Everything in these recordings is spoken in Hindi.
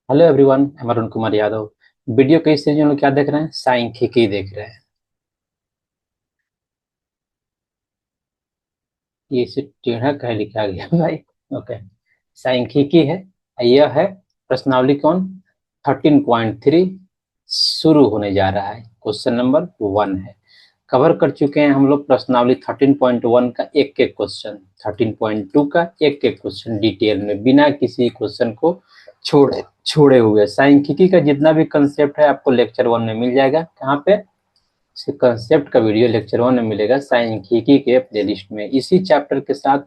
हेलो एवरीवन, मैं अरुण कुमार यादव। वीडियो के इस सीरीज में हम लोग क्या देख रहे हैं? सांख्यिकी देख रहे हैं। ये इसे टेढ़ा कहे लिखा गया भाई। ओके। सांख्यिकी है। यह है प्रश्नावली कौन? 13.3 शुरू होने जा रहा है। क्वेश्चन नंबर 1 है। कवर कर चुके हैं हम लोग प्रश्नावली 13.1 का एक एक क्वेश्चन, 13.2 का एक एक क्वेश्चन डिटेल में, बिना किसी क्वेश्चन को छोड़े छोड़े हुए। सांख्यिकी का जितना भी कंसेप्ट है आपको लेक्चर 1 में मिल जाएगा। कहाँ पे? इसके कंसेप्ट का वीडियो लेक्चर 1 में मिलेगा, सांख्यिकी के प्लेलिस्ट में। इसी चैप्टर के साथ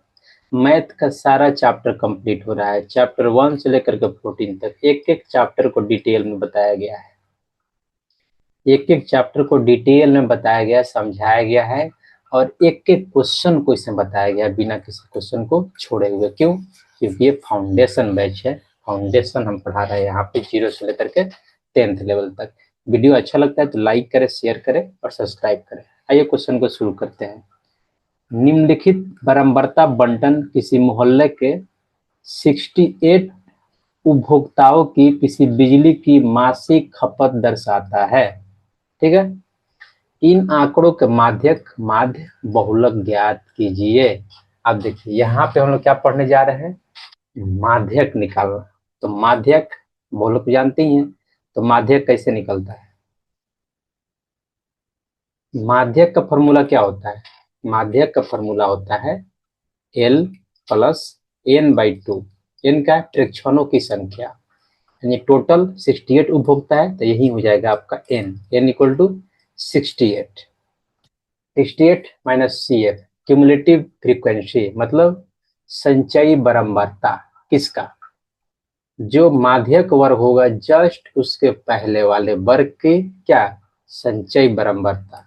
मैथ का सारा चैप्टर कंप्लीट हो रहा है। चैप्टर 1 से लेकर के 14 तक एक एक चैप्टर को डिटेल में बताया गया है। एक एक चैप्टर को डिटेल में बताया गया, समझाया गया है, और एक एक क्वेश्चन को इसमें बताया गया बिना किसी क्वेश्चन को छोड़े हुए। क्यों? क्योंकि ये फाउंडेशन बैच है। फाउंडेशन हम पढ़ा रहे हैं यहाँ पे 0 से लेकर के 10th लेवल तक। वीडियो अच्छा लगता है तो लाइक करें, शेयर करें और सब्सक्राइब करें। आइए क्वेश्चन को शुरू करते हैं। निम्नलिखित बारंबारता बंटन किसी मोहल्ले के 68 उपभोक्ताओं की किसी बिजली की मासिक खपत दर्शाता है। ठीक है। इन आंकड़ों के माध्य बहुलक ज्ञात कीजिए। अब देखिए यहाँ पे हम लोग क्या पढ़ने जा रहे हैं? माध्यक निकालना। तो माध्यक बहुलक जानते ही हैं। तो माध्यक कैसे निकलता है? माध्यक का फॉर्मूला क्या होता है? माध्यक का फॉर्मूला होता है L plus N by two. N का प्रेक्षणों की संख्या, यानी टोटल 68 उपभोक्ता है तो यही हो जाएगा आपका N. N equal to 68। 68 minus C F, cumulative frequency, मतलब संचयी बारंबारता। किसका? जो माध्यक वर्ग होगा जस्ट उसके पहले वाले वर्ग की क्या? संचयी बारंबारता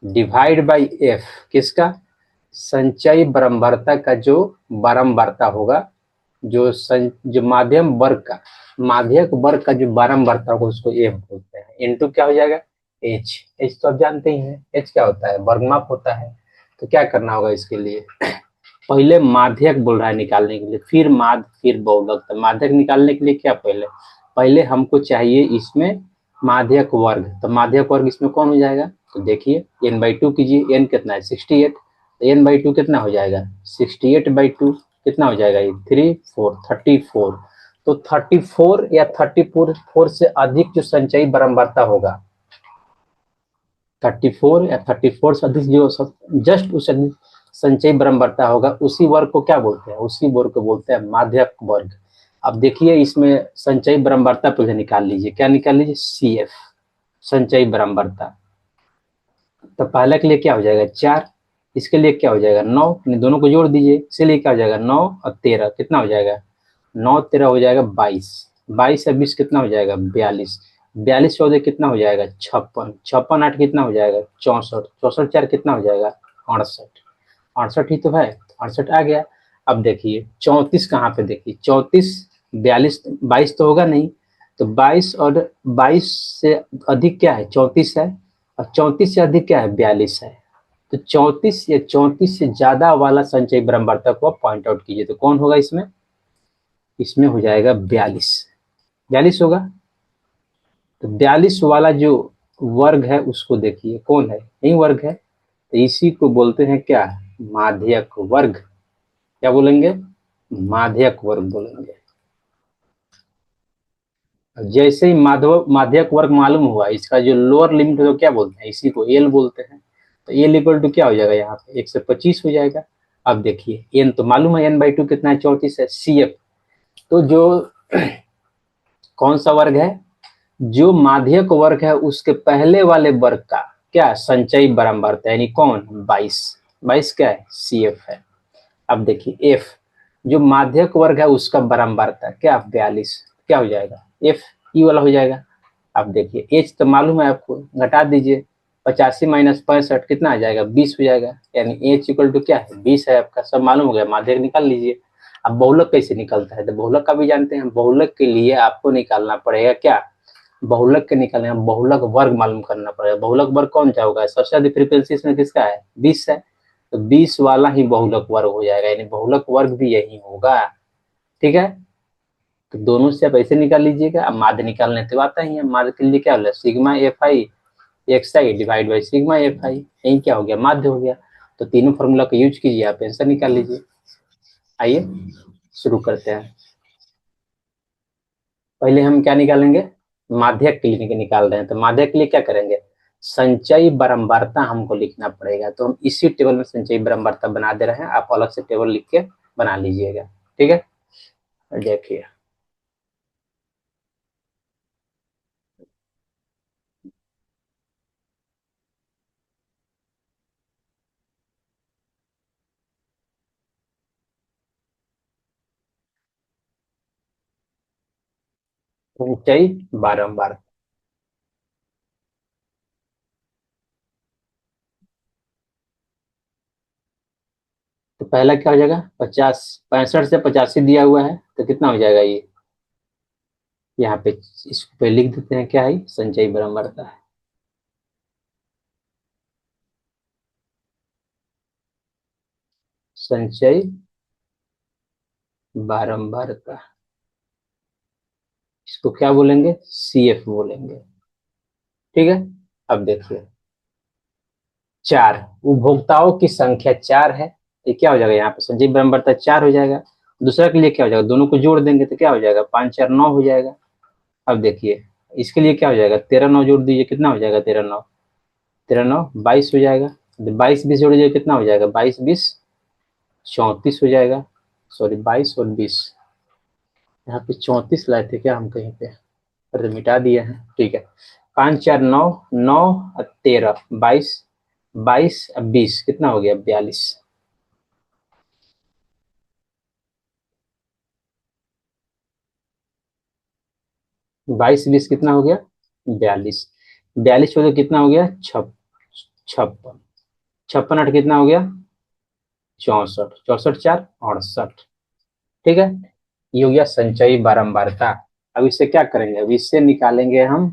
डिवाइड बाई एफ। किसका? संचयी बारंबारता का जो बारंबारता होगा, जो माध्यम वर्ग का, माध्यक वर्ग का जो बारंबारता होगा उसको एफ बोलते हैं। इनटू क्या हो जाएगा? एच। एच तो आप जानते ही हैं, एच क्या होता है? वर्गमाप होता है। तो क्या करना होगा इसके लिए? पहले माध्यक बोल रहा है निकालने के लिए, फिर माध्य, फिर बहुलक। तो माध्यक निकालने के लिए क्या पहले पहले हमको चाहिए इसमें माध्यक वर्ग। तो माध्यक वर्ग इसमें कौन हो जाएगा? तो देखिए एन बाई टू कीजिए। एन कितना है? 68। तो एन बाई टू कितना हो जाएगा? 68 बाई टू कितना हो जाएगा? ये 34। तो 34 या 34 से अधिक जो संचयी बारंबारता होगा, 34 या 34 से अधिक जो जस्ट उस संचयी बारंबारता होगा, उसी वर्ग को क्या बोलते हैं? उसी वर्ग को बोलते हैं माध्यक वर्ग। अब देखिए इसमें संचयी बारंबारता पहले निकाल लीजिए। क्या निकाल लीजिए? सी एफ, संचयी बारंबारता। तो पहले के लिए क्या हो जाएगा? 4। इसके लिए क्या हो जाएगा? 9। दोनों को जोड़ दीजिए, इसीलिए क्या हो जाएगा? 9 और 13 कितना हो जाएगा? 9 13 हो जाएगा 22। 22 से 20 कितना हो जाएगा? 42। 42 14 कितना हो जाएगा? 56। 56 8 कितना हो जाएगा? 64। 64 4 कितना हो जाएगा? 68। 68 ही तो है, 68 आ गया। अब देखिए 34 कहाँ पे? देखिए 34, 42, 22 तो होगा नहीं। तो 22 और 22 से अधिक क्या है? 34 है। और 34 से अधिक क्या है? 42 है। तो 34 या 34 से ज्यादा वाला संचयी बारंबारता को आप पॉइंट आउट कीजिए। तो कौन होगा इसमें? इसमें हो जाएगा 42। 42 होगा। तो 42 वाला जो वर्ग है उसको देखिए कौन है? यही वर्ग है। तो इसी को बोलते हैं क्या? माध्यक वर्ग। क्या बोलेंगे? माध्यक वर्ग बोलेंगे। जैसे ही माध्यक वर्ग मालूम हुआ, इसका जो लोअर लिमिट है तो क्या बोलते हैं? इसी को एल बोलते हैं। तो एल इक्वल टू क्या हो जाएगा? यहाँ पे 125 हो जाएगा। अब देखिए एन तो मालूम है, एन बाई टू कितना है? 34 है। सी एफ, तो जो कौन सा वर्ग है? जो माध्यक वर्ग है उसके पहले वाले वर्ग का क्या संचयी बारंबारता, यानी कौन? 22। 22 क्या है? सी एफ है। अब देखिए एफ, जो माध्यक वर्ग है उसका बारंबारता क्या? 42। क्या हो जाएगा? एफ ई वाला हो जाएगा। अब देखिए एच तो मालूम है आपको, घटा दीजिए। 85 माइनस 65 कितना आ जाएगा? 20 हो जाएगा। यानी एच इक्वल टू क्या है? 20 है आपका। सब मालूम हो गया, माध्यक निकाल लीजिए। अब बहुलक कैसे निकलता है? तो बहुलक का भी जानते हैं। बहुलक के लिए आपको निकालना पड़ेगा क्या? बहुलक के निकालने बहुलक वर्ग मालूम करना पड़ेगा। बहुलक वर्ग कौन सा होगा? सबसे अधिक फ्रीक्वेंसी इसमें किसका है? 20 है। तो 20 वाला ही बहुलक वर्ग हो जाएगा, यानी बहुलक वर्ग भी यही होगा। ठीक है। तो दोनों से आप ऐसे निकाल लीजिएगा। अब माध्य निकालने तो आता ही है, माध्य के लिए क्या होगा, sigma F I x I divide by sigma F I, यही क्या हो गया, माध्य हो गया। तो तीनों फॉर्मूला का यूज कीजिए, आप आंसर निकाल लीजिए। आइए शुरू करते हैं। पहले हम क्या निकालेंगे, माध्यक के लिए निकाल रहे हैं, तो माध्यक के लिए क्या करेंगे, संचयी बारंबारता हमको लिखना पड़ेगा। तो हम इसी टेबल में संचयी बारंबारता बना दे रहे हैं, आप अलग से टेबल लिख के बना लीजिएगा। ठीक है, देखिए संचयी बारंबार। तो पहला क्या हो जाएगा, 50, 65 से 85 दिया हुआ है, तो कितना हो जाएगा ये, यहाँ पे इस पे लिख देते हैं, क्या है, संचयी बारंबारता है। संचयी बारंबारता, इसको क्या बोलेंगे, सी एफ बोलेंगे। ठीक है, अब देखिए, 4, उपभोक्ताओं की संख्या 4 है, ये क्या हो जाएगा, यहाँ पे संचयी बारंबारता 4 हो जाएगा। दूसरा के लिए क्या हो जाएगा, दोनों को जोड़ देंगे तो क्या हो जाएगा, 5 4 9 हो जाएगा। अब देखिए, इसके लिए क्या हो जाएगा, 13 9 जोड़ दीजिए, कितना हो जाएगा, 13 9, 13 9 22 हो जाएगा। 22 20 जोड़ दीजिए, कितना हो जाएगा, 22 20 34 हो जाएगा। सॉरी, 22 और 20, यहाँ पे 34 लाए थे क्या हम कहीं पे, अरे मिटा दिए हैं, ठीक है। 5 4 9, 9 13 22, 22 अब 20 कितना हो गया, 42। 22 20 कितना हो गया, 42। 42 हो तो कितना हो गया, 56। 56 8 कितना हो गया, 64, 64 4 68। ठीक है, ये हो गया संचयी बारंबारता। अब इससे क्या करेंगे, अब इससे निकालेंगे हम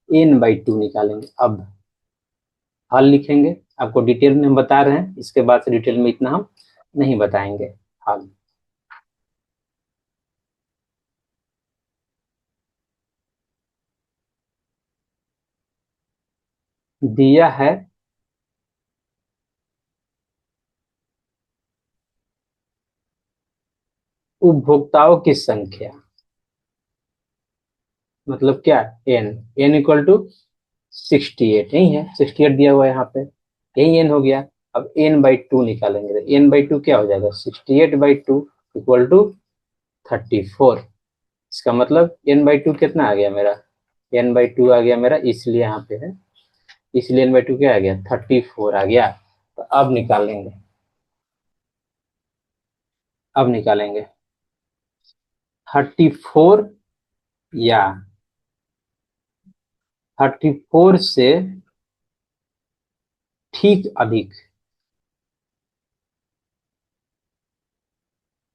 n/2 निकालेंगे। अब हल लिखेंगे, आपको डिटेल में हम बता रहे हैं, इसके बाद से डिटेल में इतना हम नहीं बताएंगे। हल दिया है, उपभोक्ताओं की संख्या, मतलब क्या, n, n इक्वल टू 68, यही है, 68 दिया हुआ है यहाँ पे, यही n हो गया। अब n/2 निकालेंगे, तो n/2 क्या हो जाएगा, 68/2 इक्वल टू 34। इसका मतलब n/2 कितना आ गया मेरा, n/2 आ गया मेरा, इसलिए यहाँ पे है, इसलिए n/2 क्या आ गया, 34 आ गया। तो अब निकालेंगे, अब निकालेंगे 34, या 34 से ठीक अधिक,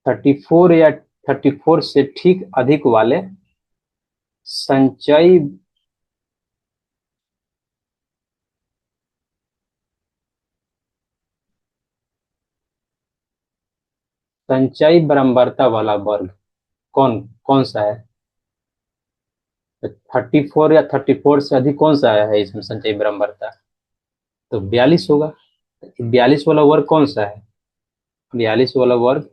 34 या 34 से ठीक अधिक वाले संचयी, संचयी बारंबारता वाला वर्ग कौन कौन सा है, 34 या 34 से अधिक कौन सा है इसमें संचयी बारंबारता, तो 42 होगा। 42 वाला वर्ग कौन सा है, 42 वाला वर्ग,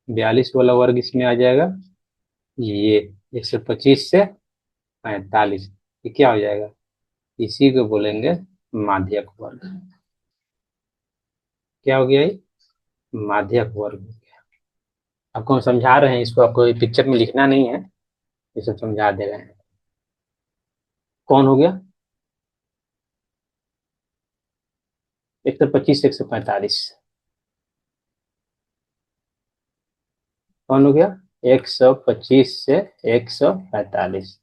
42 वाला वर्ग इसमें आ जाएगा, ये 125 से 45, ये क्या हो जाएगा, इसी को बोलेंगे माध्यक वर्ग। क्या हो गया ये, माध्यक वर्ग हो गया। आपको हम समझा रहे हैं, इसको आपको पिक्चर में लिखना नहीं है, ये सब समझा दे रहे हैं। कौन हो गया, 125 से 145, कौन हो गया, 125 से 145,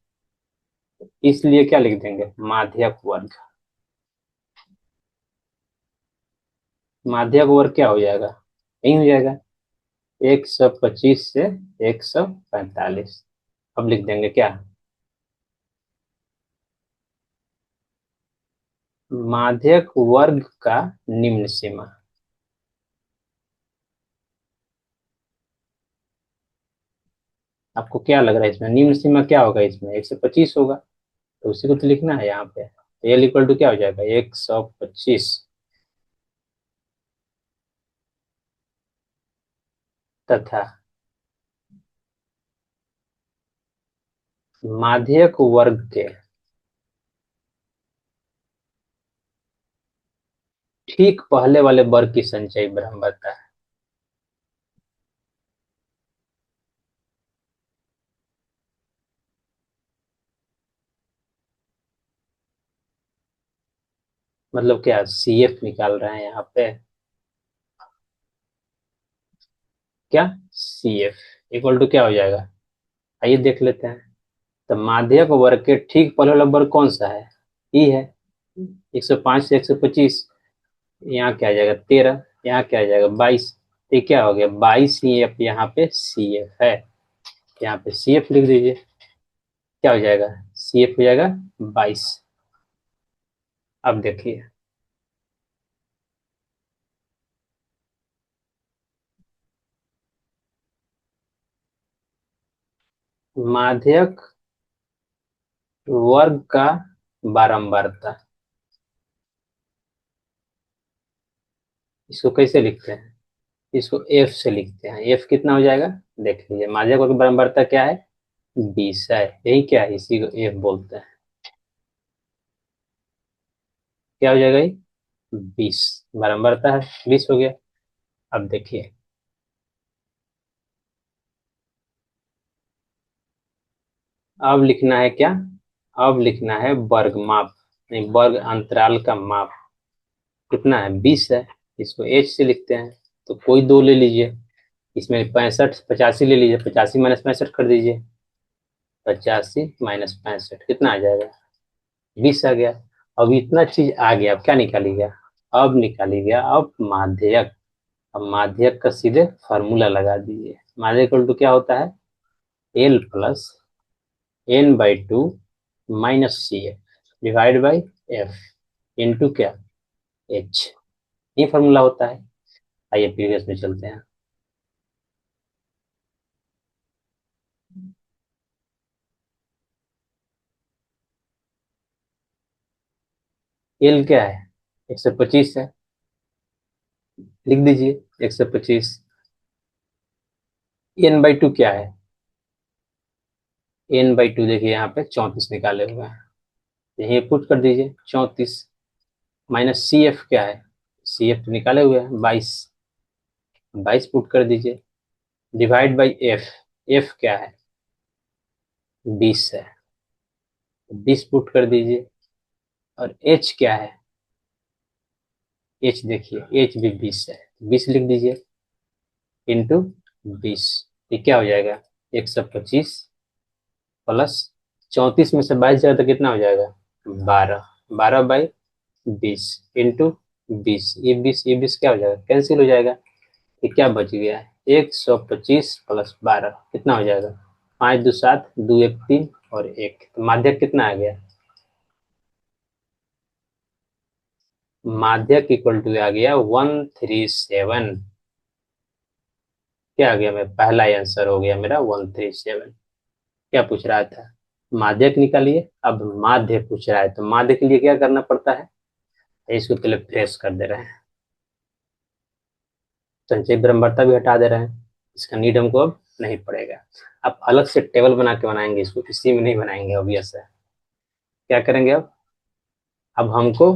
इसलिए क्या लिख देंगे, माध्यक वर्ग। माध्यक वर्ग क्या हो जाएगा, यही हो जाएगा, 125 से 145। अब लिख देंगे क्या, माध्यक वर्ग का निम्न सीमा, आपको क्या लग रहा है इसमें निम्न सीमा क्या होगा, इसमें 125 होगा, तो उसी को तो लिखना है यहाँ पे। एल इक्वल टू क्या हो जाएगा, 125 तथा माध्यक वर्ग के ठीक पहले वाले वर्ग की संचयी बराबरता है। मतलब क्या सी एफ निकाल रहे हैं यहाँ पे, क्या सी एफ इक्वल टू क्या हो जाएगा, आइए देख लेते हैं। तो माध्यक वर्ग के ठीक पहले वाला वर्ग कौन सा है, ई है। 105 से 125, यहाँ क्या आ जाएगा 13, यहाँ क्या आ जाएगा 22, तो ये क्या हो गया 22 सी एफ, यहाँ पे सी एफ है, यहाँ पे सी एफ लिख दीजिए, क्या हो जाएगा सी एफ हो जाएगा 22। अब देखिए माध्यक वर्ग का बारंबारता, इसको कैसे लिखते हैं, इसको एफ से लिखते हैं। एफ कितना हो जाएगा, देख लीजिए माध्यक वर्ग की बारंबारता क्या है, 20 है, यही क्या है इसी को एफ बोलते हैं। क्या हो जाएगा ये 20, बारंबारता है 20 हो गया। अब देखिए अब लिखना है क्या, अब लिखना है वर्ग माप, नहीं वर्ग अंतराल का माप कितना है 20 है, इसको एच से लिखते हैं। तो कोई दो ले लीजिए, इसमें 65 85 ले लीजिए, 85 माइनस 65 कर दीजिए, 85 माइनस 65 कितना आ जाएगा 20 आ गया। अब इतना चीज आ गया, अब क्या निकालिएगा, अब निकालिएगा अब माध्यक। अब माध्यक का सीधे फार्मूला लगा दीजिए, माध्यक इक्वल टू क्या होता है L plus N by two minus C F divide by F into क्या एच, ये फॉर्मूला होता है। आइए प्रीवियस में चलते हैं। एल क्या है 125 है, लिख दीजिए 125। एन बाई टू क्या है, एन बाई टू देखिए यहाँ पे 34 निकाले हुए हैं, यही पुट कर दीजिए 34, माइनस सी एफ क्या है, सी एफ निकाले हुए हैं 22, 22 पुट कर दीजिए, डिवाइड बाई एफ, एफ क्या है 20 है, 20 पुट कर दीजिए, और एच क्या है, एच देखिए एच भी 20 है, 20 लिख दीजिए इंटू 20, ये क्या हो जाएगा 125 प्लस 34 में से 22 जाएगा तो कितना हो जाएगा 12, 12/20 इंटू 20, ये 20 क्या हो जाएगा कैंसिल हो जाएगा, ये क्या बच गया है 125 प्लस 12 कितना हो जाएगा 5 2 7 2 1 3 और 1, तो माध्यक कितना आ गया, माध्यक इक्वल टू आ गया 137। क्या आ गया, मेरा पहला आंसर हो गया मेरा 137। क्या पूछ रहा था, माध्यक निकालिए। अब माध्य पूछ रहा है तो माध्य के लिए क्या करना पड़ता है, इसको पहले फ्रेश कर दे रहे हैं, संचयी बारंबारता भी हटा दे रहे हैं, इसका नीड हमको अब नहीं पड़ेगा। अब अलग से टेबल बना के बनाएंगे इसको, इसी में नहीं बनाएंगे ऑब्वियस है। क्या करेंगे अब हमको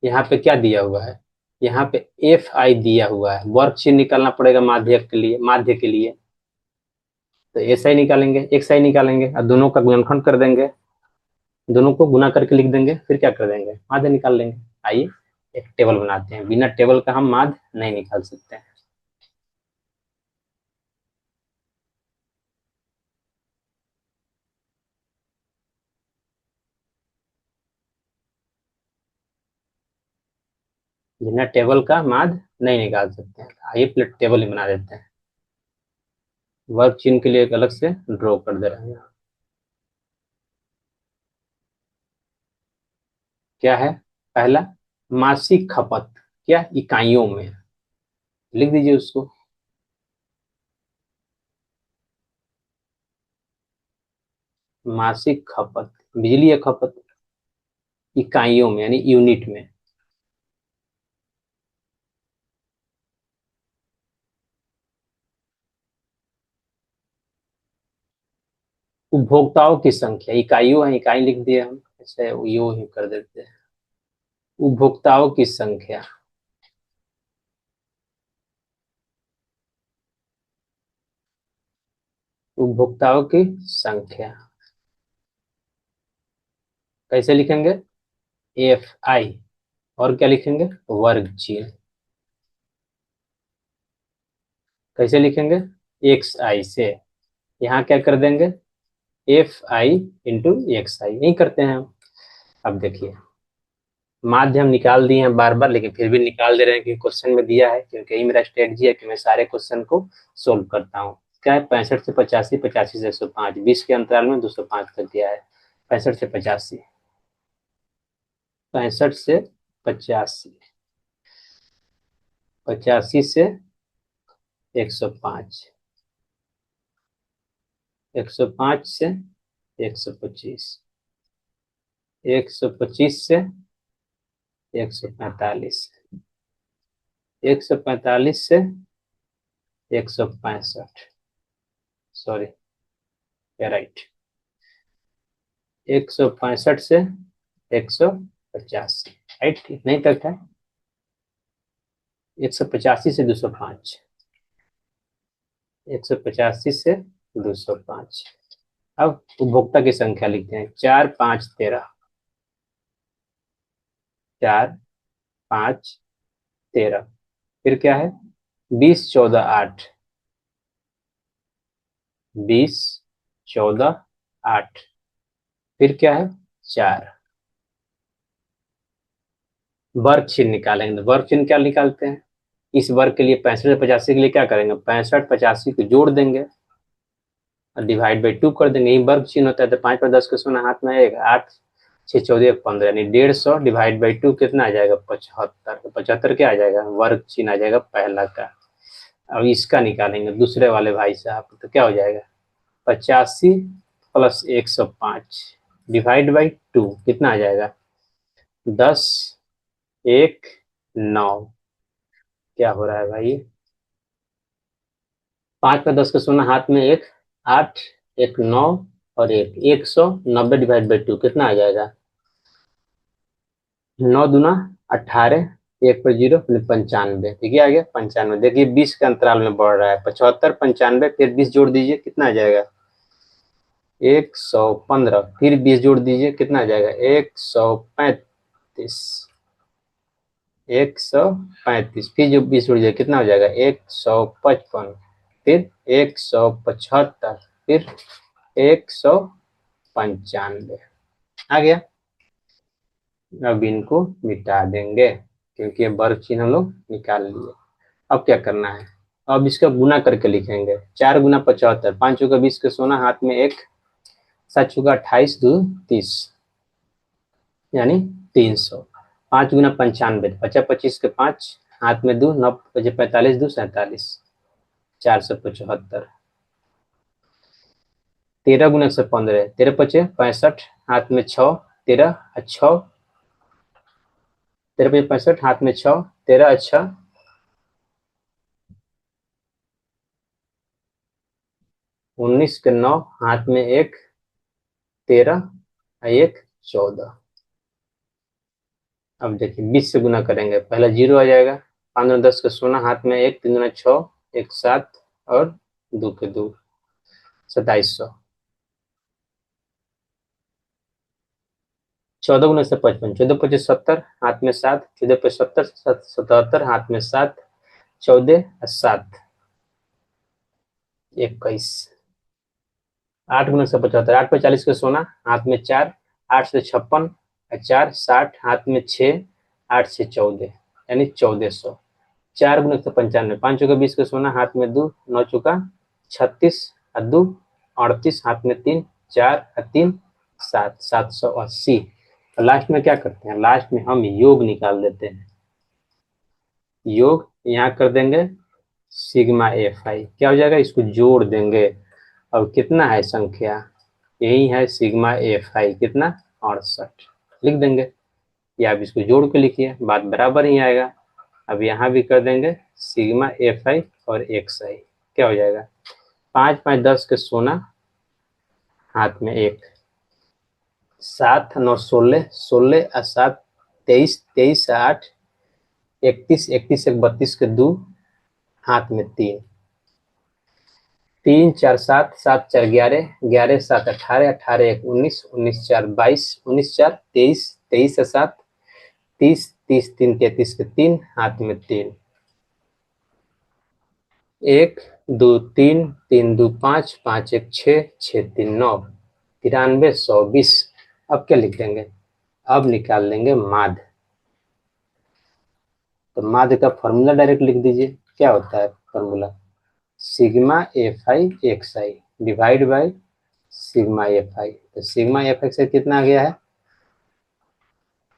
यहाँ पे क्या दिया हुआ है, यहाँ पे एफ आई दिया हुआ है, वर्ग चिन्ह निकालना पड़ेगा माध्य के लिए, माध्य के लिए तो एस आई निकालेंगे, एक्स आई निकालेंगे और दोनों का गुणनखंड कर देंगे, दोनों को गुना करके लिख देंगे, फिर क्या कर देंगे माध्य निकाल लेंगे। आइए एक टेबल बनाते हैं, बिना टेबल का हम माध्य नहीं निकाल सकते हैं। बिना टेबल का माध्य नहीं निकाल सकते हैं, आइए पहले टेबल ही बना देते हैं। वर्ग चिन्ह के लिए एक अलग से ड्रॉ कर दे रहे हैं। क्या है पहला, मासिक खपत क्या इकाइयों में, लिख दीजिए उसको, मासिक खपत, बिजली या खपत, इकाइयों में यानी यूनिट में। उपभोक्ताओं की संख्या, इकाइयों है, इकाई लिख दिए हम, ऐसे यो ही कर देते हैं। उपभोक्ताओं की संख्या, उपभोक्ताओं की संख्या कैसे लिखेंगे? एफ आई, और क्या लिखेंगे? वर्ग चिन्ह। कैसे लिखेंगे? एक्स आई से, यहाँ क्या कर देंगे? एफ आई इंटू एक्स आई, यही करते हैं हम। अब देखिए, माध्य हम निकाल दिए हैं बार बार, लेकिन फिर भी निकाल दे रहे हैं कि क्वेश्चन में दिया है, क्योंकि यही मेरा स्ट्रेटजी है कि मैं सारे क्वेश्चन को सोल्व करता हूँ। क्या है? 65 से 85, 85 से 105, 20 के अंतराल में 205 तक दिया है। 65 से 85, 65 से 85, 85 से 105, 105 से 125, 125 से 145, 145 से 165, सॉरी, राइट, 165 से 185, राइट, इतना ही तक है। 185 से 205, 185 से 205। अब उपभोक्ता की संख्या लिखते हैं, 4 5 13, 4 5 13, फिर क्या है? 20 14 8, 20 14 8, फिर क्या है? 4। वर्ग चिन्ह निकालेंगे, तो वर्ग चिन्ह क्या निकालते हैं? इस वर्ग के लिए 65 से 85 के लिए क्या करेंगे? 65 85 को जोड़ देंगे और डिवाइड बाई 2 कर देंगे, यही वर्ग चिन्ह होता है। तो 5 पर 10 का शून्य हाथ में आएगा, 8 6 14 15, यानी 150 डिवाइड बाई 2 कितना आ जाएगा? 75। तो 75 क्या आ जाएगा? वर्ग चिन्ह आ जाएगा पहला का। अब इसका निकालेंगे दूसरे वाले भाई साहब, तो क्या हो जाएगा? 85 प्लस 105 डिवाइड बाई 2 कितना आ जाएगा? 10 1 9। क्या हो रहा है भाई? 5 पर 10 का शून्य हाथ में एक, 8 1 9 और एक, 190 डिवाइड बाई 2 कितना आ जाएगा? 9 दूना 18, एक पर जीरो, 95, ठीक है, आ गया 95। देखिए 20 के अंतराल में बढ़ रहा है, 75 95, फिर 20 जोड़ दीजिए कितना आ जाएगा? 115, फिर 20 जोड़ दीजिए कितना आ जाएगा? 135, 135, फिर जो 20 जोड़ दीजिए कितना हो जाएगा? 155, फिर 175, फिर 195, आ गया। अब इनको मिटा देंगे, क्योंकि ये वर्ग चिन्ह हम लोग निकाल लिए। अब क्या करना है? अब इसका गुना करके लिखेंगे, 4 गुना 75, 5 चौका 20 के सोना हाथ में एक, 7 चौका 28 2 30, यानी 300। 5 गुना 95, 50 25 के 5 हाथ में 2, 9 बजे 45 2 47, 475। 13 गुना 115, 13 पचे 65, हाथ में 6, 13 6, 13 पचे 65, हाथ में 6, 13 अच्छा 19 के 9, हाथ में एक, 13 एक 14। अब देखिए 20 से गुना करेंगे, पहला जीरो आ जाएगा, 5 दूना 10 का सोना हाथ में एक, 3 दूना 6, एक 7 और 2 के 2, 2700। 14 गुना से 55, 14 25 70, हाथ में 7, 14 पे 70 77, हाथ में 7, 14 7 21। 8 गुना से 75, 8 पे 40 का सोना हाथ में 4, 8 से 56, 4 60, हाथ में 6, 8 से 14, यानी 1400। 4 गुना 195, 5 चौका 20 का सोना हाथ में 2, 9 चौका 36 और 2 38, हाथ में 3, 4 और 3 7, 780। तो लास्ट में क्या करते हैं? लास्ट में हम योग निकाल देते हैं। योग यहाँ कर देंगे, सिग्मा एफ आई क्या हो जाएगा? इसको जोड़ देंगे। अब कितना है संख्या? यही है सिग्मा एफ आई कितना 68 लिख देंगे, या आप इसको जोड़ के लिखिए, बात बराबर ही आएगा। अब यहाँ भी कर देंगे सिग्मा एफ आई और एक्स आई, क्या हो जाएगा 5 5 10 के सोना, हाथ में एक, 7 9 16, 16 और 7 23, 23 8 31, 31 1 32 के दो, हाथ में तीन, 3 4 7, 7 4 11, 11 7 18, 18 1 19, 19 4 22, 19 4 23, 23 से 7 30, 30 3 33 के तीन, हाथ में तीन, 1 2 3, 3 2 5, 5 1 6, 6 3 9, 93 100 20। अब क्या लिख देंगे, अब निकाल लेंगे माध्य। तो माध्य का फॉर्मूला डायरेक्ट लिख दीजिए, क्या होता है formula, sigma F I x I divide by sigma F I. तो सिग्मा एफ एक्स आई कितना आ गया है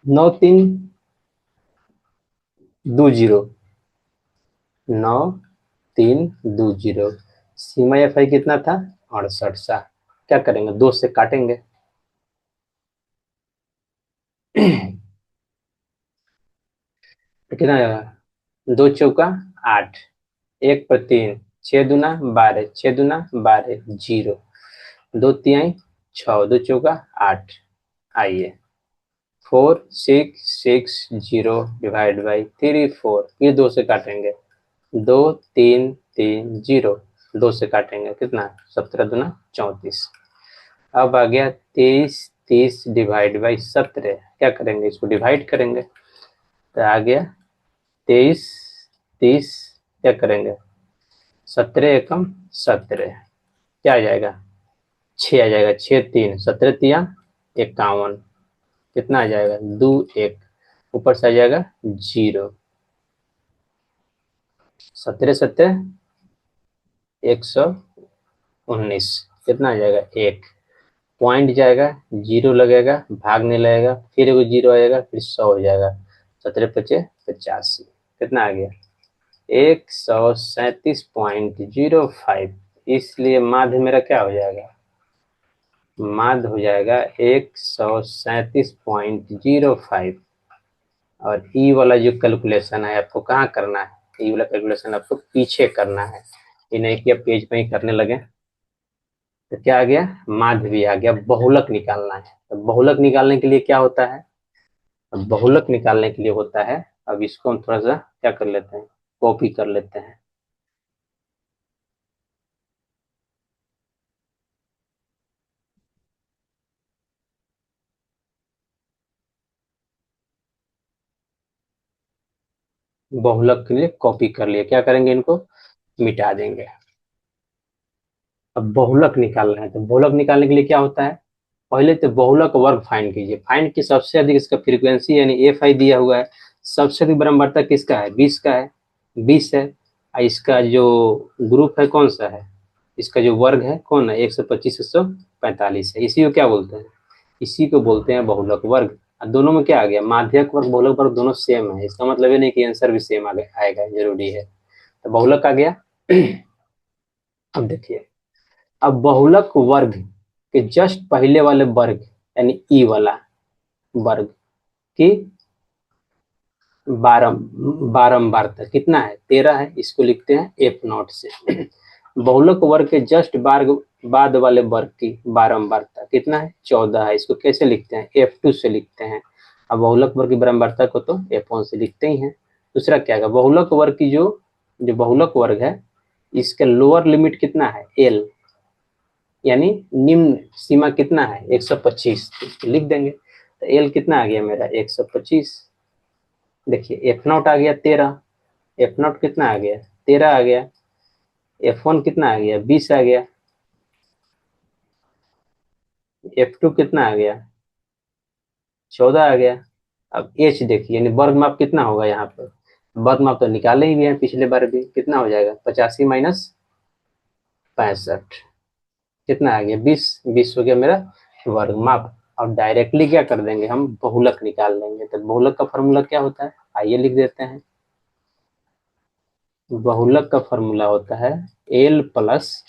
9 3 2 0, 9 3 2 0। सिग्मा एफ आई कितना था 68 सा, क्या करेंगे 2 से काटेंगे तो कितना आएगा 2 चौका 8, 1 पर 3, 6 दूना 12, 6 दूना 12, 0, 2 तिहाई 6, 2 चौका 8। आइए 4 6 6 0 डिवाइड बाई 3 4, ये 2 से काटेंगे 2 3 3 0, 2 से काटेंगे कितना 17 दूना 34। अब आ गया 23 30 डिवाइड बाई 17, क्या करेंगे इसको डिवाइड करेंगे, तो आ गया 23 30, क्या करेंगे 17 एकम 17, क्या आ जाएगा 6 आ जाएगा, 6 3 17 तिया 51, कितना आ जाएगा 2 1, ऊपर से आ जाएगा 0, 17 17 119, कितना आ जाएगा 1, पॉइंट जाएगा 0 लगेगा, भाग नहीं लगेगा, फिर एगो 0 आएगा, फिर 100 हो जाएगा, 17 पचे 85, कितना आ गया 137.05। इसलिए माध्य मेरा क्या हो जाएगा, माध्य हो जाएगा 137.05। और ई वाला जो कैलकुलेशन है आपको कहाँ करना है, ई वाला कैलकुलेशन आपको पीछे करना है, ये नहीं कि आप पेज पे ही करने लगे। तो क्या आ गया माध्य भी आ गया, बहुलक निकालना है। तो बहुलक निकालने के लिए क्या होता है, बहुलक निकालने के लिए होता है, अब इसको हम थोड़ा सा क्या कर लेते हैं, कॉपी कर लेते हैं। बहुलक के लिए कॉपी कर लिए, क्या करेंगे इनको मिटा देंगे। अब बहुलक निकालना है, तो बहुलक निकालने के लिए क्या होता है, पहले तो बहुलक वर्ग फाइंड कीजिए, फाइंड की सबसे अधिक इसका फ्रीक्वेंसी यानी एफ आई दिया हुआ है, सबसे अधिक ब्रह्मवर्ता किसका है 20 का है, 20 है। और इसका जो ग्रुप है कौन सा है, इसका जो वर्ग है कौन है 125 145 है, इसी को क्या बोलते हैं, इसी को बोलते हैं बहुलक वर्ग। और दोनों में क्या आ गया माध्यक वर्ग बहुलक वर्ग दोनों सेम है, इसका मतलब ये नहीं कि आंसर भी सेम आएगा जरूरी है। तो बहुलक आ गया अब देखिए, अब बहुलक वर्ग के जस्ट पहले वाले वर्ग यानी ई वाला वर्ग की बारंबारता कितना है 13 है, इसको लिखते हैं एफ नॉट से। बहुलक वर्ग के जस्ट बाद वाले वर्ग की बारंबारता कितना है 14 है, इसको कैसे लिखते हैं F2 से लिखते हैं। अब बहुलक वर्ग की बारंबारता को तो F1 से लिखते ही हैं। दूसरा क्या है बहुलक वर्ग की जो जो बहुलक वर्ग है इसका लोअर लिमिट कितना है L, यानी निम्न सीमा कितना है 125, लिख देंगे। तो L कितना आ गया मेरा 125। देखिए एफ नॉट आ गया 13, एफ नॉट कितना आ गया 13 आ गया, F1 कितना आ गया 20 आ गया, F2 कितना आ गया 14 आ गया। अब H देखिए यानी वर्ग माप कितना होगा यहाँ पर, वर्ग माप तो निकाले ही भी है पिछले बार भी, कितना हो जाएगा 85 माइनस 65, कितना आ गया 20, 20 हो गया मेरा वर्ग माप। और डायरेक्टली क्या कर देंगे हम बहुलक निकाल लेंगे। तो बहुलक का फॉर्मूला क्या होता है आइए लिख देते हैं, बहुलक का फॉर्मूला होता है L plus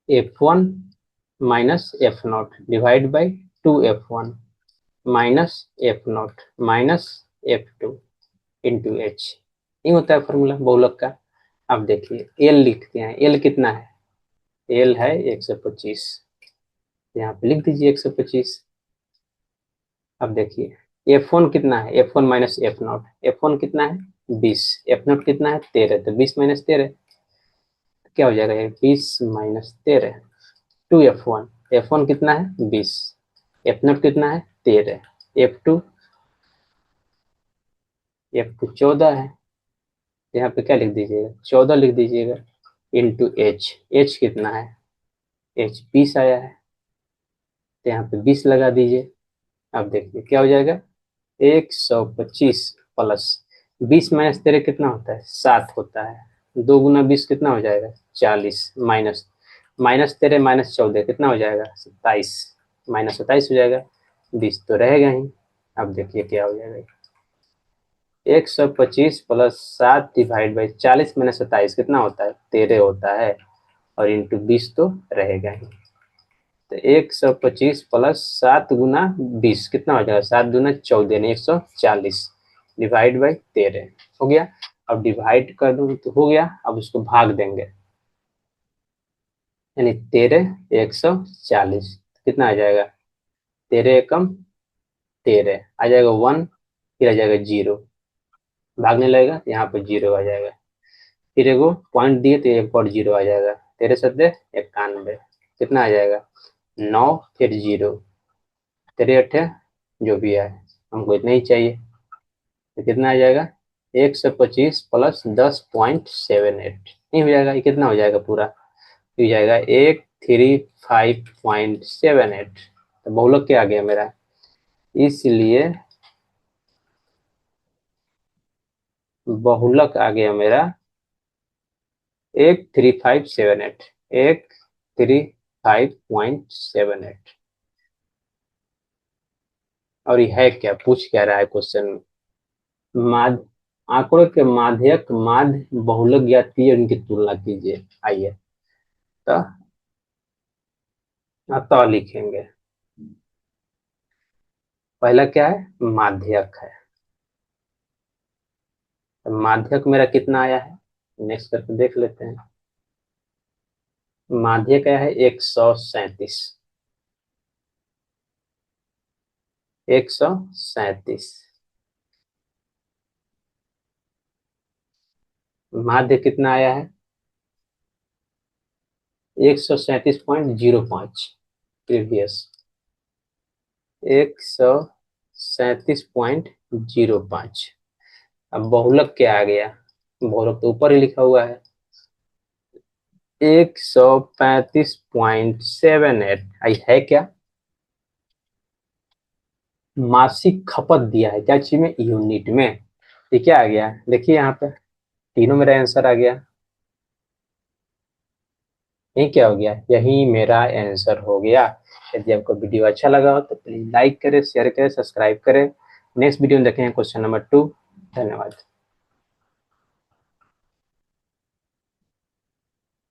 F1 minus F0 divide by 2F1 minus F0 minus F2 into H। ये होता है फॉर्मूला बहुलक का। अब देखिए L लिखते हैं, L कितना है? L है 125, यहाँ पे लिख दीजिए 125। अब देखिए F1 कितना है? F1 माइनस F0, F1 कितना है? 20, F0 कितना है? 13, तो 20 माइनस 13 क्या हो जाएगा? 20 माइनस 13 2F1, F1 कितना है? 20, F0 कितना है? 13, F2 14 है, यहाँ पे क्या लिख दीजिएगा? 14 लिख दीजिएगा इंटू H कितना है? H 20 आया है, तो यहाँ पे 20 लगा दीजिए। अब देखिए क्या हो जाएगा? 125 प्लस 20 माइनस 13 कितना होता है? 7 होता है। 2 गुना 20 कितना हो जाएगा? 40 माइनस माइनस 13 माइनस 14 कितना हो जाएगा? 27, माइनस 27 हो जाएगा। 20 तो रहेगा ही। अब देखिए क्या हो जाएगा? 125 प्लस 7 डिवाइड बाई 40 माइनस 27 कितना होता है? 13 होता है, और इंटू 20 तो रहेगा ही। तो 125 प्लस 7 गुना 20 कितना हो जाएगा? 7 गुना 14 नहीं 140 डिवाइड बाई 13 हो गया। अब डिवाइड कर दूँ तो हो गया, अब उसको भाग देंगे, यानी 13 140 कितना आ जाएगा? 13 एकम 13 आ जाएगा 1, फिर आ जाएगा 0, भागने लगेगा यहाँ पर 0 आ जाएगा, फिर एगो पॉइंट दिए तो एक और 0 आ जाएगा। 13 सत्ते 91 कितना आ जाएगा? 9 फिर 0, 13 अट्ठे जो भी है, हमको इतना ही चाहिए, तो कितना आ जाएगा? 125 प्लस 10.78 नहीं हो जाएगा? ये कितना हो जाएगा पूरा? हो जाएगा 135.78। तो बहुलक क्या आ गया मेरा? इसलिए बहुलक आ गया मेरा 13578, 135.78। और ये है क्या? पूछ क्या रहा है क्वेश्चन में? माध्य आंकड़ों के माध्यक माध्य बहुलक ज्ञातीय उनकी तुलना कीजिए। आइए तो लिखेंगे। पहला क्या है? माध्यक है। तो माध्यक मेरा कितना आया है? नेक्स्ट करके देख लेते हैं। माध्यक आया है 137, 137। माध्य कितना आया है? 137.05 प्रीवियस, 137.05। अब बहुलक क्या आ गया? बहुलक तो ऊपर ही लिखा हुआ है 135.78। आई है क्या? मासिक खपत दिया है क्या चीज में? यूनिट में। ये क्या आ गया? देखिए यहाँ पे तीनों मेरा आंसर आ गया। यही क्या हो गया? यही मेरा आंसर हो गया। यदि आपको वीडियो अच्छा लगा हो तो प्लीज लाइक करें, शेयर करें, सब्सक्राइब करें। नेक्स्ट वीडियो में देखेंगे क्वेश्चन नंबर 2। धन्यवाद।